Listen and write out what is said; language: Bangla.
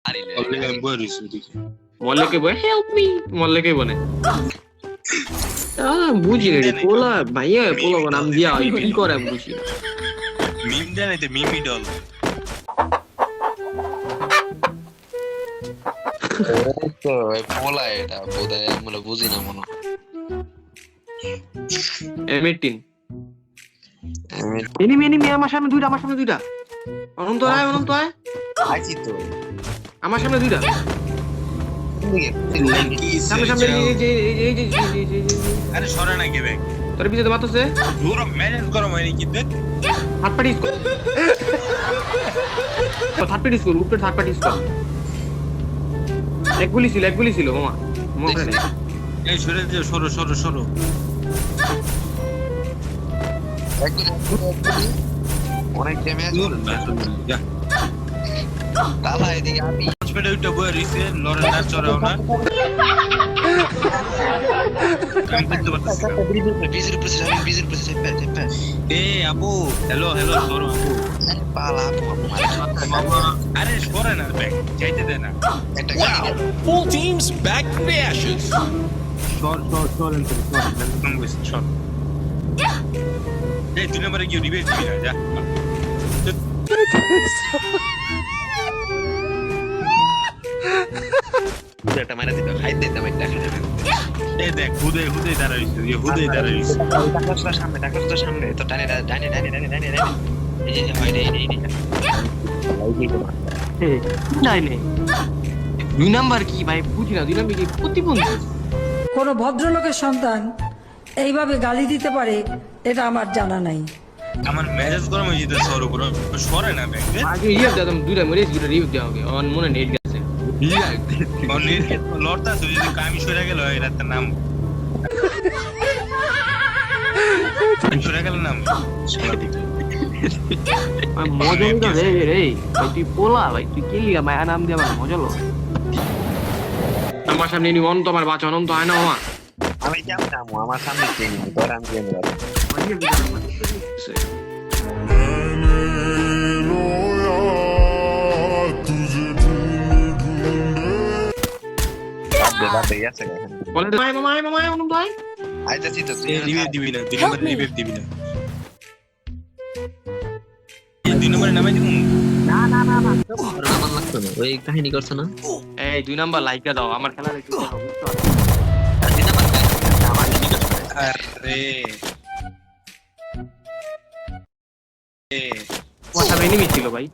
আরিলে অলরেডি আমি বই রইছি দেখি মল্লকে বলে হেল্প মি মল্লকে বলে বুঝি রে পোলা ভাইয়া পোলা নাম দিয়া কি করে আমি বুঝি না মিম জানাইতে মিমি ডল তো পোলা এটা বোধহয় আমরা বুঝি না মনে M18 এনিমি আমার সামনে দুইটা অনন্ত আয় আইছি তো আমার সামনে দুইটা সামনে এই আরে সরে না কে ব্যাগ তোর পিছনে মারতেছে দূর ম্যানেজ করো মানে কি দেখ থার্ড পার্টি স্কোর উপরে থার্ড পার্টি স্কোর এক গুলি ছিল মামা মনে নেই এই সরে যে সরো অনেক ড্যামেজ যা তালা এদিকে আমি হসপিটাল উঠে বই রইছে লড়ে না চড়াও না আমি বুঝতে পারতেছি না। বিজির উপরে এ আপু হ্যালো সরো আপু পালা আরে সরে না ব্যাগ যাইতে দে না একটা Full teams back from the ashes. সর কম গেছে সর এই 2 নম্বরে গিয়ে রিবেট দিবি না যা একটা মারা দিতে খাই দিতে আমি দেখা এই দেখ হুদে দাঁড়াইছে ডাক্তার সামনে তো টানে এই যে হয় নাই দুই নাম্বার কি ভাই বুঝি না দুই নাম্বার কি প্রতিবন্ধী কোনো ভদ্রলোকের সন্তান এইভাবে গালি দিতে পারে এটা আমার জানা নাই। আমার মেজাজ গরম হয়ে যেতে সর উপর সরে না ব্যাগ আগে দিতাম দুইটা মরে দুইটা রিভিউ দেওয়া হবে আমার মনে নেট গেছে লড়তা যদি কামি সরে গেল এটার নাম সরে গেল নাম মজা নিতে রে ভাই তুই পোলা ভাই তুই কি লিগা মায়া নাম দিয়ে আমার মজা লো আমার সামনে অনন্ত আমার বাচ্চা অনন্ত হয় না মামা আমি জানতাম আমার সামনে ছিল তোর আমি জানি বাদে গেছে বলে মামা অনন্ত ভাই আইতাছি তো রিবেট দিবি না 2 নম্বরে রিবেট দিবি না এই 2 নম্বরে নামে দিমু আমার লাগতো না ওই কাহিনী করছ না এই দুই নাম্বার লাইকা দাও আমার খেলা একটু আরে কথা এনিমি ছিল ভাই